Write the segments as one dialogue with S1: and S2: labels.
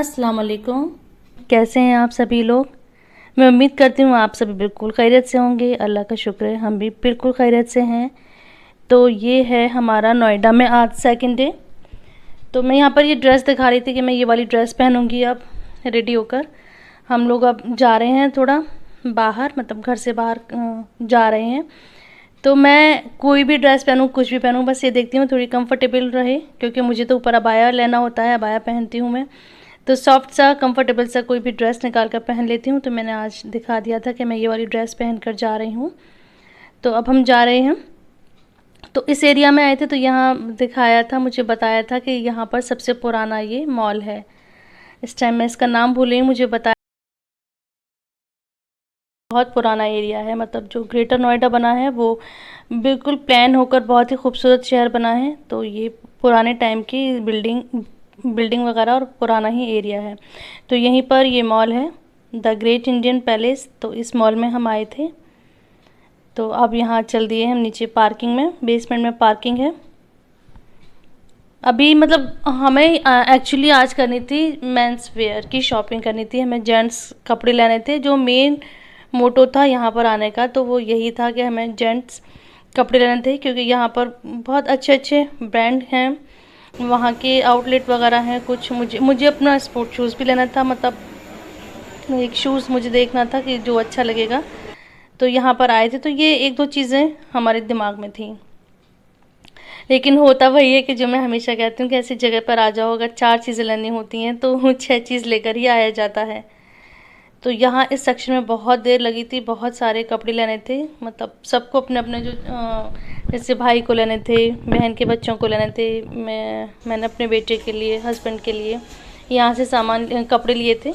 S1: अस्सलाम वालेकुम। कैसे हैं आप सभी लोग। मैं उम्मीद करती हूँ आप सभी बिल्कुल खैरियत से होंगे। अल्लाह का शुक्र है हम भी बिल्कुल खैरियत से हैं। तो ये है हमारा नोएडा में आज सेकंड डे। तो मैं यहाँ पर ये ड्रेस दिखा रही थी कि मैं ये वाली ड्रेस पहनूँगी अब रेडी होकर। हम लोग अब जा रहे हैं थोड़ा बाहर, मतलब घर से बाहर जा रहे हैं। तो मैं कोई भी ड्रेस पहनूँ, कुछ भी पहनूँ, बस ये देखती हूँ थोड़ी कंफर्टेबल रहे, क्योंकि मुझे तो ऊपर अबाया लेना होता है। अबाया पहनती हूँ मैं, तो सॉफ्ट सा कंफर्टेबल सा कोई भी ड्रेस निकाल कर पहन लेती हूँ। तो मैंने आज दिखा दिया था कि मैं ये वाली ड्रेस पहन कर जा रही हूँ। तो अब हम जा रहे हैं। तो इस एरिया में आए थे तो यहाँ दिखाया था, मुझे बताया था कि यहाँ पर सबसे पुराना ये मॉल है। इस टाइम मैं इसका नाम भूल रही हूँ, मुझे बताया बहुत पुराना एरिया है। मतलब जो ग्रेटर नोएडा बना है वो बिल्कुल प्लान होकर बहुत ही खूबसूरत शहर बना है। तो ये पुराने टाइम की बिल्डिंग वगैरह और पुराना ही एरिया है। तो यहीं पर ये मॉल है, द ग्रेट इंडियन पैलेस। तो इस मॉल में हम आए थे। तो अब यहाँ चल दिए हम नीचे पार्किंग में, बेसमेंट में पार्किंग है। अभी मतलब हमें एक्चुअली आज करनी थी मेंस वेयर की शॉपिंग करनी थी, हमें जेंट्स कपड़े लेने थे। जो मेन मोटो था यहाँ पर आने का तो वो यही था कि हमें जेंट्स कपड़े लेने थे, क्योंकि यहाँ पर बहुत अच्छे अच्छे ब्रांड हैं, वहाँ के आउटलेट वगैरह हैं कुछ। मुझे अपना स्पोर्ट शूज़ भी लेना था, मतलब एक शूज़ मुझे देखना था कि जो अच्छा लगेगा। तो यहाँ पर आए थे तो ये एक दो चीज़ें हमारे दिमाग में थी, लेकिन होता वही है कि जो मैं हमेशा कहती हूँ कि ऐसी जगह पर आ जाओ, अगर 4 चीज़ें लेनी होती हैं तो 6 चीज़ लेकर ही आया जाता है। तो यहाँ इस सेक्शन में बहुत देर लगी थी, बहुत सारे कपड़े लेने थे। मतलब सबको अपने अपने जो जैसे भाई को लेने थे, बहन के बच्चों को लेने थे, मैंने अपने बेटे के लिए, हस्बैंड के लिए यहाँ से सामान कपड़े लिए थे।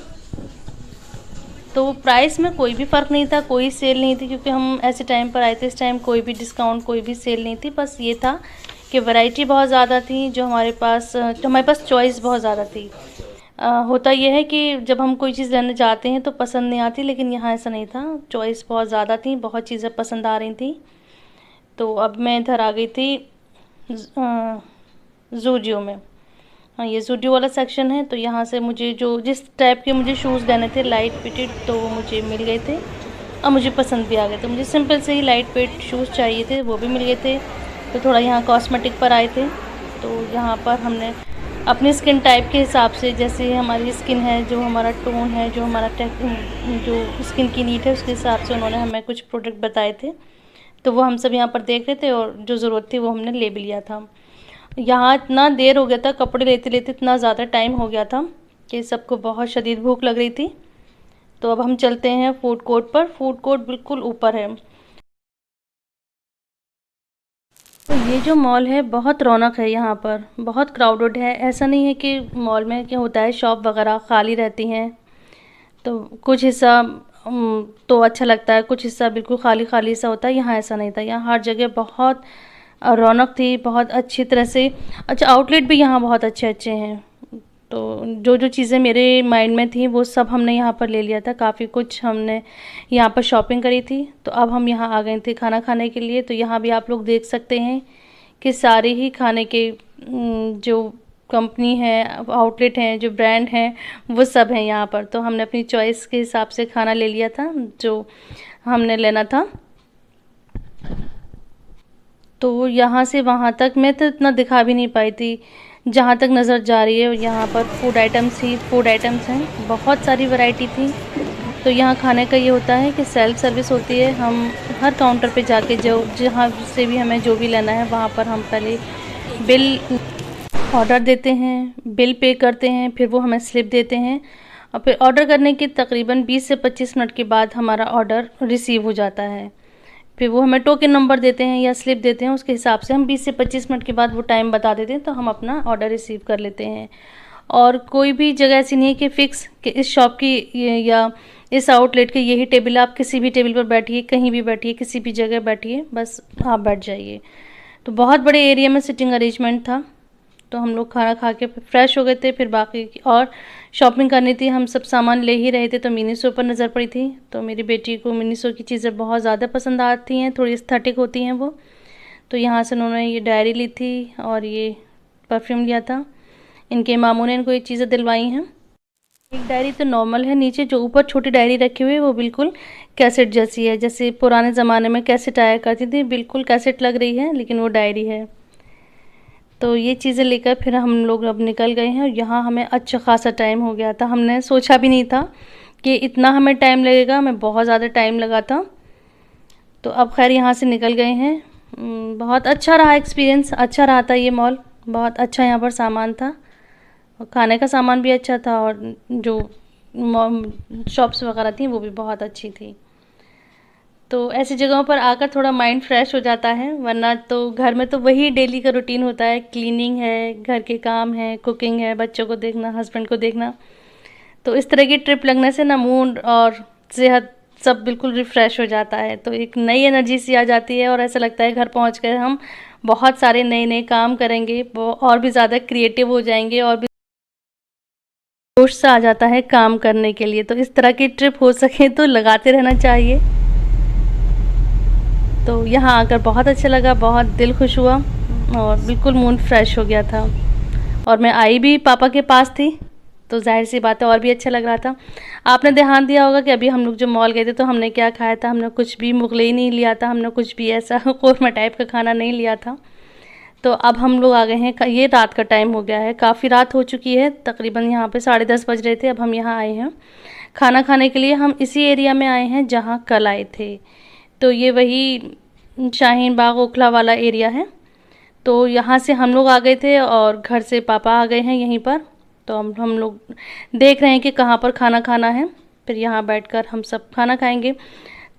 S1: तो प्राइस में कोई भी फ़र्क नहीं था, कोई सेल नहीं थी, क्योंकि हम ऐसे टाइम पर आए थे। इस टाइम कोई भी डिस्काउंट, कोई भी सेल नहीं थी। बस ये था कि वैरायटी बहुत ज़्यादा थी, जो हमारे पास चॉइस बहुत ज़्यादा थी। होता यह है कि जब हम कोई चीज़ लेने जाते हैं तो पसंद नहीं आती, लेकिन यहाँ ऐसा नहीं था। चॉइस बहुत ज़्यादा थी, बहुत चीज़ें पसंद आ रही थी। तो अब मैं इधर आ गई थी ज़ूडियो में। हाँ, ये ज़ूडियो वाला सेक्शन है। तो यहाँ से मुझे जो जिस टाइप के मुझे शूज़ लेने थे लाइट वेटेड, तो वो मुझे मिल गए थे और मुझे पसंद भी आ गए थे। मुझे सिंपल से ही लाइट वेट शूज़ चाहिए थे, वो भी मिल गए थे। तो थोड़ा यहाँ कॉस्मेटिक पर आए थे। तो यहाँ पर हमने अपनी स्किन टाइप के हिसाब से, जैसे हमारी स्किन है, जो हमारा टोन है, जो हमारा जो स्किन की नीड है, उसके हिसाब से उन्होंने हमें कुछ प्रोडक्ट बताए थे। तो वो हम सब यहाँ पर देख रहे थे और जो ज़रूरत थी वो हमने ले भी लिया था। यहाँ इतना देर हो गया था, कपड़े लेते लेते इतना ज़्यादा टाइम हो गया था कि सबको बहुत शदीद भूख लग रही थी। तो अब हम चलते हैं फूड कोर्ट पर। फूड कोर्ट बिल्कुल ऊपर है। तो ये जो मॉल है बहुत रौनक है, यहाँ पर बहुत क्राउडेड है। ऐसा नहीं है कि मॉल में क्या होता है, शॉप वगैरह खाली रहती हैं तो कुछ हिस्सा तो अच्छा लगता है, कुछ हिस्सा बिल्कुल खाली खाली सा होता है। यहाँ ऐसा नहीं था, यहाँ हर जगह बहुत रौनक थी, बहुत अच्छी तरह से। अच्छा, आउटलेट भी यहाँ बहुत अच्छे अच्छे हैं। तो जो जो चीज़ें मेरे माइंड में थी वो सब हमने यहाँ पर ले लिया था। काफ़ी कुछ हमने यहाँ पर शॉपिंग करी थी। तो अब हम यहाँ आ गए थे खाना खाने के लिए। तो यहाँ भी आप लोग देख सकते हैं कि सारे ही खाने के जो कंपनी है, आउटलेट हैं, जो ब्रांड हैं, वो सब हैं यहाँ पर। तो हमने अपनी चॉइस के हिसाब से खाना ले लिया था जो हमने लेना था। तो यहाँ से वहाँ तक मैं तो इतना दिखा भी नहीं पाई थी, जहाँ तक नज़र जा रही है। यहाँ पर फूड आइटम्स हैं, बहुत सारी वैरायटी थी। तो यहाँ खाने का ये होता है कि सेल्फ सर्विस होती है। हम हर काउंटर पे जाके जो जहाँ से भी हमें जो भी लेना है वहाँ पर हम पहले बिल ऑर्डर देते हैं, बिल पे करते हैं, फिर वो हमें स्लिप देते हैं और फिर ऑर्डर करने के तकरीबन 20 से 25 मिनट के बाद हमारा ऑर्डर रिसीव हो जाता है। फिर वो हमें टोकन नंबर देते हैं या स्लिप देते हैं, उसके हिसाब से हम 20 से 25 मिनट के बाद वो टाइम बता देते हैं, तो हम अपना ऑर्डर रिसीव कर लेते हैं। और कोई भी जगह ऐसी नहीं है कि फ़िक्स कि इस शॉप की या इस आउटलेट की यही टेबल है। आप किसी भी टेबल पर बैठिए, कहीं भी बैठिए, किसी भी जगह बैठिए, बस आप बैठ जाइए। तो बहुत बड़े एरिया में सिटिंग अरेंजमेंट था। तो हम लोग खाना खा के फ्रेश हो गए थे, फिर बाकी और शॉपिंग करनी थी। हम सब सामान ले ही रहे थे तो मिनीसो पर नज़र पड़ी थी। तो मेरी बेटी को मिनीसो की चीज़ें बहुत ज़्यादा पसंद आती हैं, थोड़ी एस्थेटिक होती हैं वो। तो यहाँ से उन्होंने ये डायरी ली थी और ये परफ्यूम लिया था। इनके मामू ने इनको ये चीज़ें दिलवाई हैं। एक डायरी तो नॉर्मल है, नीचे जो ऊपर छोटी डायरी रखी हुई है वो बिल्कुल कैसेट जैसी है, जैसे पुराने ज़माने में कैसेट आया करती थी, बिल्कुल कैसेट लग रही है लेकिन वो डायरी है। तो ये चीज़ें लेकर फिर हम लोग अब निकल गए हैं। यहाँ हमें अच्छा खासा टाइम हो गया था, हमने सोचा भी नहीं था कि इतना हमें टाइम लगेगा, हमें बहुत ज़्यादा टाइम लगा था। तो अब खैर यहाँ से निकल गए हैं। बहुत अच्छा रहा एक्सपीरियंस, अच्छा रहा था ये मॉल, बहुत अच्छा यहाँ पर सामान था और खाने का सामान भी अच्छा था और जो शॉप्स वगैरह थी वो भी बहुत अच्छी थी। तो ऐसी जगहों पर आकर थोड़ा माइंड फ्रेश हो जाता है, वरना तो घर में तो वही डेली का रूटीन होता है, क्लीनिंग है, घर के काम है, कुकिंग है, बच्चों को देखना, हस्बैंड को देखना। तो इस तरह की ट्रिप लगने से ना मूड और सेहत सब बिल्कुल रिफ़्रेश हो जाता है, तो एक नई एनर्जी सी आ जाती है और ऐसा लगता है घर पहुँच कर हम बहुत सारे नए-नए काम करेंगे, वो और भी ज़्यादा क्रिएटिव हो जाएँगे और भी जोश सा आ जाता है काम करने के लिए। तो इस तरह की ट्रिप हो सके तो लगाते रहना चाहिए। तो यहाँ आकर बहुत अच्छा लगा, बहुत दिल खुश हुआ और बिल्कुल मूड फ्रेश हो गया था। और मैं आई भी पापा के पास थी, तो ज़ाहिर सी बात है और भी अच्छा लग रहा था। आपने ध्यान दिया होगा कि अभी हम लोग जो मॉल गए थे तो हमने क्या खाया था, हमने कुछ भी मुगलई नहीं लिया था, हमने कुछ भी ऐसा कौरमा टाइप का खाना नहीं लिया था। तो अब हम लोग आ गए हैं, ये रात का टाइम हो गया है, काफ़ी रात हो चुकी है, तकरीबन यहाँ पे 10:30 बज रहे थे। अब हम यहाँ आए हैं खाना खाने के लिए। हम इसी एरिया में आए हैं जहाँ कल आए थे, तो ये वही शाहीन बाग ओखला वाला एरिया है। तो यहाँ से हम लोग आ गए थे और घर से पापा आ गए हैं यहीं पर। तो हम लोग देख रहे हैं कि कहाँ पर खाना खाना है, फिर यहाँ बैठकर हम सब खाना खाएंगे।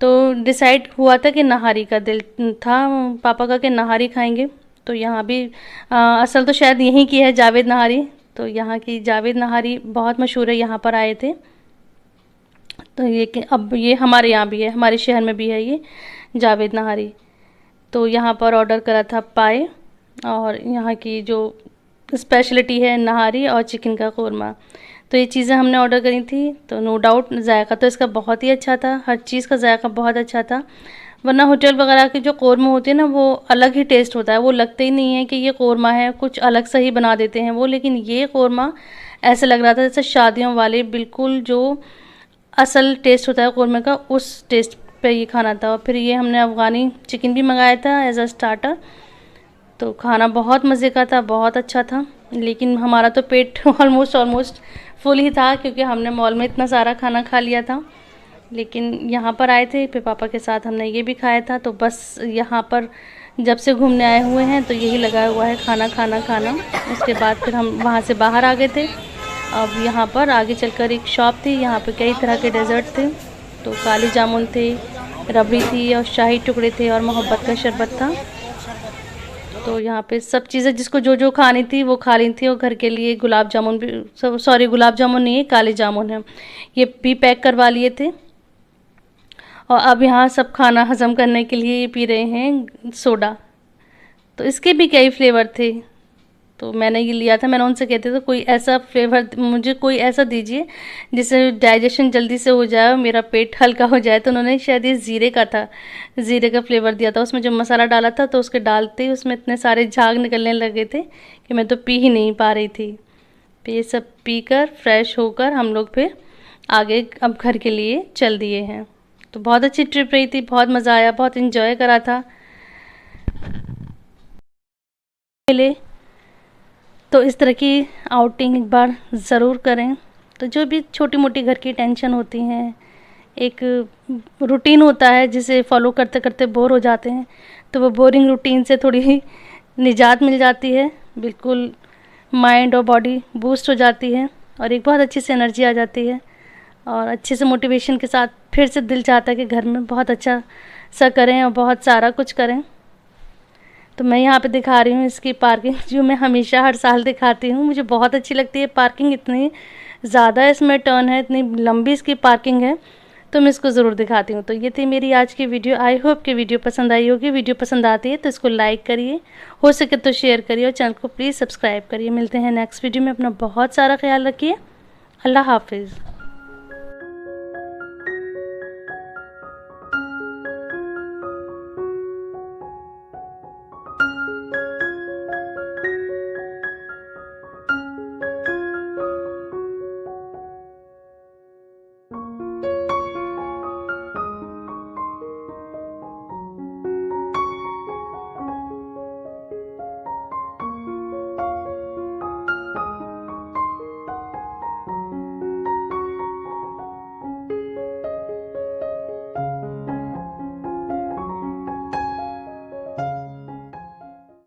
S1: तो डिसाइड हुआ था कि नहारी का दिल था पापा का कि नहारी खाएंगे। तो यहाँ भी असल तो शायद यहीं की है जावेद नहारी, तो यहाँ की जावेद नहारी बहुत मशहूर है, यहाँ पर आए थे। तो ये कि अब ये हमारे यहाँ भी है, हमारे शहर में भी है ये जावेद नहारी। तो यहाँ पर ऑर्डर करा था पाए और यहाँ की जो स्पेशलिटी है नहारी और चिकन का कौरमा। तो ये चीज़ें हमने ऑर्डर करी थी। तो नो डाउट जायका तो इसका बहुत ही अच्छा था, हर चीज़ का जायका बहुत अच्छा था। वरना होटल वगैरह के जो कौरमा होते हैं ना वो अलग ही टेस्ट होता है, वो लगते ही नहीं है कि ये कौरमा है, कुछ अलग सा ही बना देते हैं वो। लेकिन ये कौरमा ऐसा लग रहा था जैसे शादियों वाले बिल्कुल जो असल टेस्ट होता है कौरमे का, उस टेस्ट पे ये खाना था। और फिर ये हमने अफ़गानी चिकन भी मंगाया था एज अ स्टार्टर। तो खाना बहुत मज़े का था, बहुत अच्छा था, लेकिन हमारा तो पेट ऑलमोस्ट फुल ही था क्योंकि हमने मॉल में इतना सारा खाना खा लिया था। लेकिन यहाँ पर आए थे फिर पापा के साथ हमने ये भी खाया था। तो बस यहाँ पर जब से घूमने आए हुए हैं तो यही लगा हुआ है खाना खाना खाना। उसके बाद फिर हम वहाँ से बाहर आ गए थे। अब यहाँ पर आगे चलकर एक शॉप थी, यहाँ पे कई तरह के डेज़र्ट थे। तो काले जामुन थे, रबड़ी थी और शाही टुकड़े थे और मोहब्बत का शरबत था। तो यहाँ पे सब चीज़ें जिसको जो जो खानी थी वो खा ली थी। और घर के लिए गुलाब जामुन भी, सॉरी गुलाब जामुन नहीं है, काले जामुन है, ये भी पैक करवा लिए थे। और अब यहाँ सब खाना हज़म करने के लिए पी रहे हैं सोडा। तो इसके भी कई फ्लेवर थे, तो मैंने ये लिया था। मैंने उनसे कहते थे कोई ऐसा फ्लेवर मुझे कोई ऐसा दीजिए जिससे डाइजेशन जल्दी से हो जाए और मेरा पेट हल्का हो जाए। तो उन्होंने शायद ये ज़ीरे का था, ज़ीरे का फ्लेवर दिया था। उसमें जो मसाला डाला था तो उसके डालते ही उसमें इतने सारे झाग निकलने लगे थे कि मैं तो पी ही नहीं पा रही थी। फिर ये सब पीकर फ्रेश होकर हम लोग फिर आगे अब घर के लिए चल दिए हैं। तो बहुत अच्छी ट्रिप रही थी, बहुत मज़ा आया, बहुत इन्जॉय करा था। मिले तो इस तरह की आउटिंग एक बार ज़रूर करें। तो जो भी छोटी मोटी घर की टेंशन होती हैं, एक रूटीन होता है जिसे फॉलो करते करते बोर हो जाते हैं, तो वो बोरिंग रूटीन से थोड़ी निजात मिल जाती है, बिल्कुल माइंड और बॉडी बूस्ट हो जाती है और एक बहुत अच्छी सी एनर्जी आ जाती है और अच्छे से मोटिवेशन के साथ फिर से दिल चाहता है कि घर में बहुत अच्छा सा करें और बहुत सारा कुछ करें। तो मैं यहाँ पे दिखा रही हूँ इसकी पार्किंग, जो मैं हमेशा हर साल दिखाती हूँ, मुझे बहुत अच्छी लगती है पार्किंग। इतनी ज़्यादा इसमें टर्न है, इतनी लंबी इसकी पार्किंग है, तो मैं इसको ज़रूर दिखाती हूँ। तो ये थी मेरी आज की वीडियो। आई होप कि वीडियो पसंद आई होगी। वीडियो पसंद आती है तो इसको लाइक करिए, हो सके तो शेयर करिए और चैनल को प्लीज़ सब्सक्राइब करिए। मिलते हैं नेक्स्ट वीडियो में। अपना बहुत सारा ख्याल रखिए। अल्लाह हाफिज़।